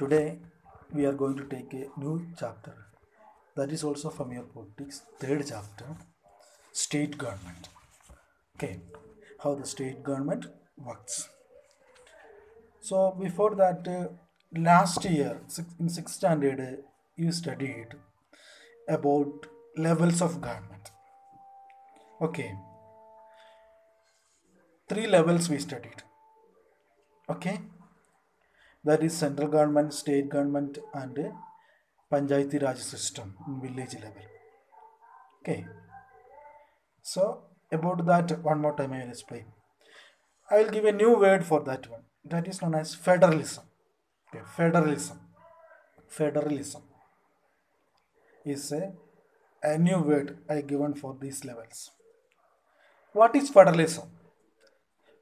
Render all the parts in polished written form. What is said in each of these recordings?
Today we are going to take a new chapter that is also from your politics, third chapter, state government. Okay, how the state government works. So before that, last year in sixth standard, you studied about levels of government. Okay, three levels we studied. Okay, that is central government, state government, and Panchayati Raj system in village level. Okay, so about that one more time I will explain. I will give a new word for that one. That is known as federalism. Okay, federalism. Federalism is a new word I given for these levels. What is federalism?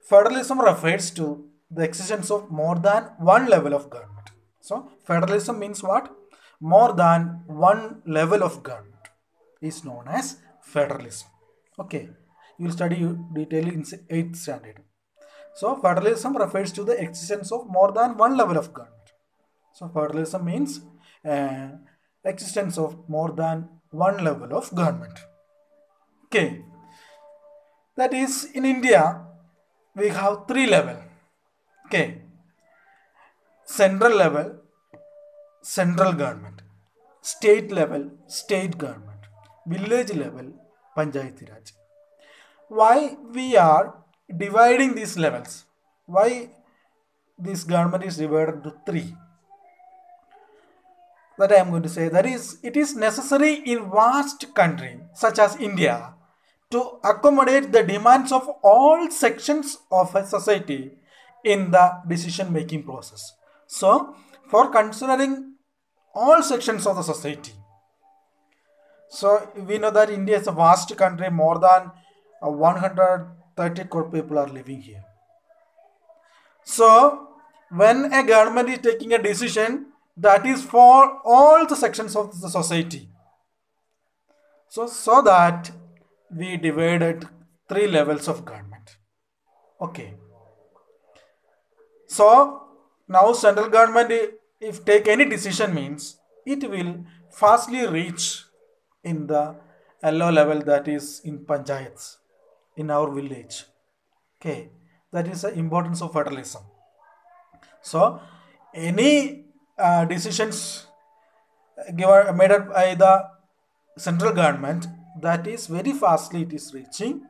Federalism refers to the existence of more than one level of government. So federalism means what? More than one level of government is known as federalism. Okay, you will study detailing in 8th standard. So federalism refers to the existence of more than one level of government. So federalism means existence of more than one level of government. Okay, that is in India we have three levels. Okay, central level, central government, state level, state government, village level, Panchayati Raj. Why we are dividing these levels? Why this government is divided into three? That I am going to say, that is, it is necessary in vast country such as India to accommodate the demands of all sections of a society in the decision making process. So for considering all sections of the society, so we know that India is a vast country, more than 130 crore people are living here. So when a government is taking a decision, that is for all the sections of the society. So that we divided three levels of government. Okay. So now central government, if take any decision, means it will fastly reach in the low level, that is in panchayats, in our village. Okay, that is the importance of federalism. So any decisions given made up by the central government, that is very fastly it is reaching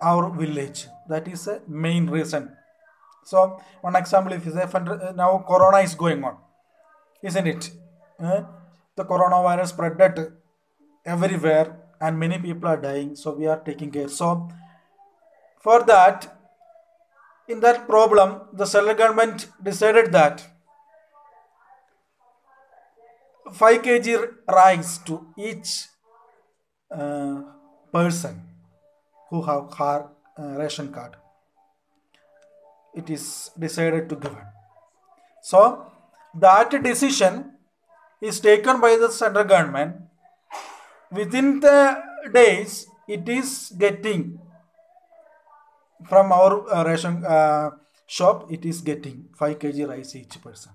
our village. That is a main reason. So one example, if you say now corona is going on, isn't it? The coronavirus spread everywhere and many people are dying, so we are taking care. So for that, in that problem, the central government decided that 5 kg rice to each person who have ration card. It is decided to give. So that decision is taken by the central government. Within the days, it is getting from our ration shop, it is getting 5 kg rice each person.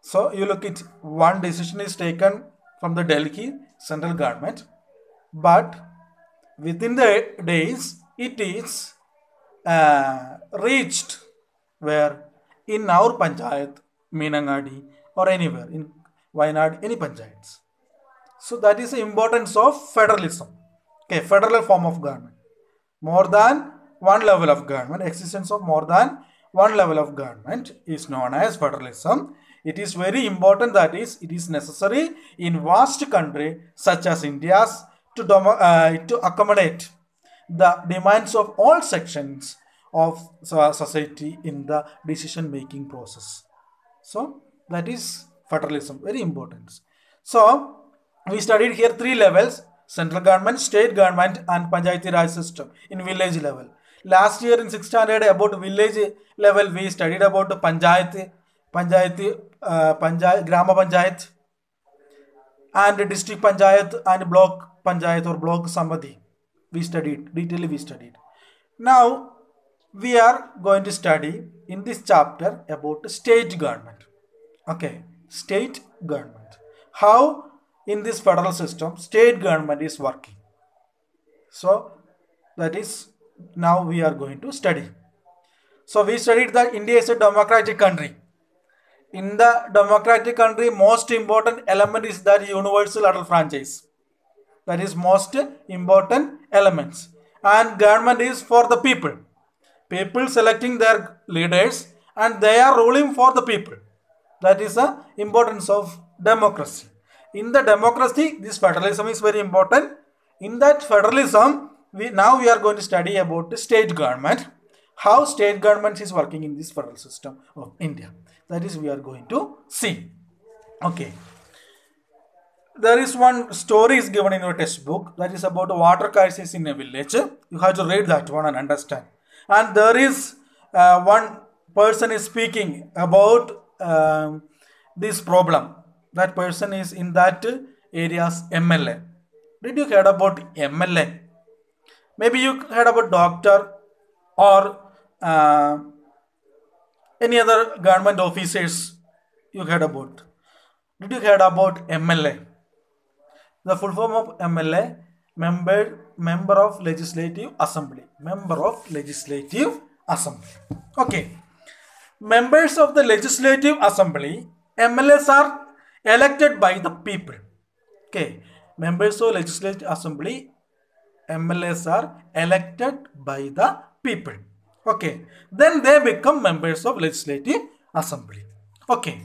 So you look at one decision is taken from the Delhi central government, but within the days it is reached where in our panchayat, Meenangadi, or anywhere in Wayanad, any panchayats. So that is the importance of federalism. Okay, federal form of government. More than one level of government, existence of more than one level of government is known as federalism. It is very important, that is, it is necessary in vast country such as India's to accommodate the demands of all sections of society in the decision making process. So that is federalism, very important. So we studied here three levels: central government, state government, and Panchayati Raj system in village level. Last year in 6th standard about village level we studied about Panchayati, Grama Panchayat, and district Panchayat and block Panchayat or block Samadhi. We studied, detailedly we studied. Now we are going to study in this chapter about state government. Okay, state government. How in this federal system state government is working. So that is now we are going to study. So we studied that India is a democratic country. In the democratic country, most important element is that universal adult franchise. That is most important elements. And government is for the people. People selecting their leaders and they are ruling for the people. That is the importance of democracy. In the democracy, this federalism is very important. In that federalism, we are going to study about the state government. How state government is working in this federal system of India. That is we are going to see. Okay. There is one story is given in your textbook that is about a water crisis in a village. You have to read that one and understand. And there is one person is speaking about this problem. That person is in that area's MLA. Did you heard about MLA? Maybe you heard about doctor or any other government officers you heard about. Did you heard about MLA? The full form of MLA, member of Legislative Assembly. Member of Legislative Assembly. Okay. Members of the Legislative Assembly, MLAs are elected by the people. Okay. Members of Legislative Assembly, MLAs are elected by the people. Okay. Then they become members of Legislative Assembly. Okay.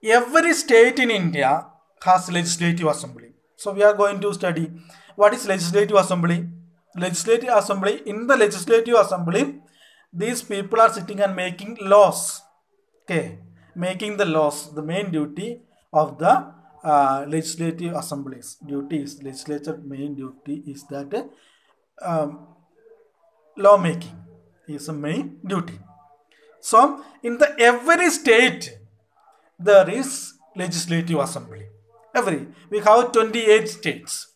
Every state in India has Legislative Assembly. So we are going to study what is Legislative Assembly. Legislative Assembly, in the Legislative Assembly, these people are sitting and making laws. Okay. Making the laws, the main duty of the Legislative Assemblies. Legislature main duty is that law making is a main duty. So in the every state there is Legislative Assembly. We have 28 states.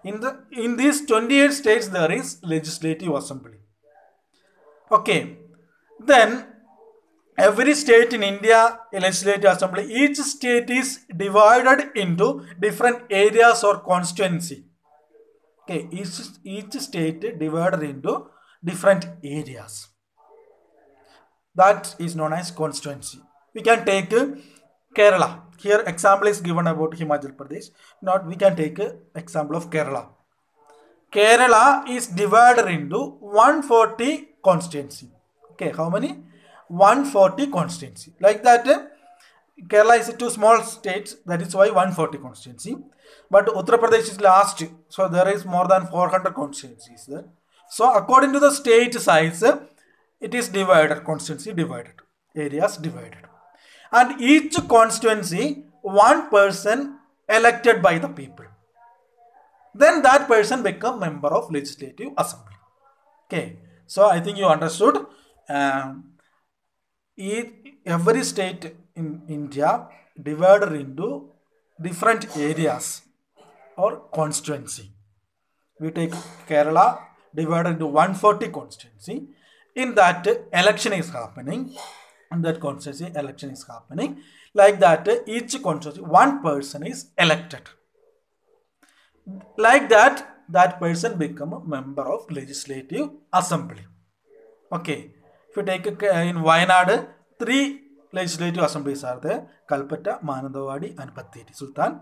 In these 28 states there is Legislative Assembly. Okay. Then every state in India, Legislative Assembly, each state is divided into different areas or constituency. Okay, each state divided into different areas. That is known as constituency. We can take Kerala. Here example is given about Himachal Pradesh. Not we can take example of Kerala. Kerala is divided into 140 constituency. Okay, how many? 140 constituency. Like that, Kerala is two small states. That is why 140 constituency. But Uttar Pradesh is last. So there is more than 400 constituencies there. So according to the state size, it is divided. Constituency divided. Areas divided. And each constituency, one person elected by the people. Then that person become member of Legislative Assembly. Okay. So I think you understood. Every state in India divided into different areas or constituency. We take Kerala divided into 140 constituency. In that election is happening. In that constituency election is happening. Like that each constituency one person is elected. Like that person become a member of Legislative Assembly. Okay. If you take in Wayanad, 3 legislative assemblies are there: Kalpetta, Mananthavadi and Batheri. Sultan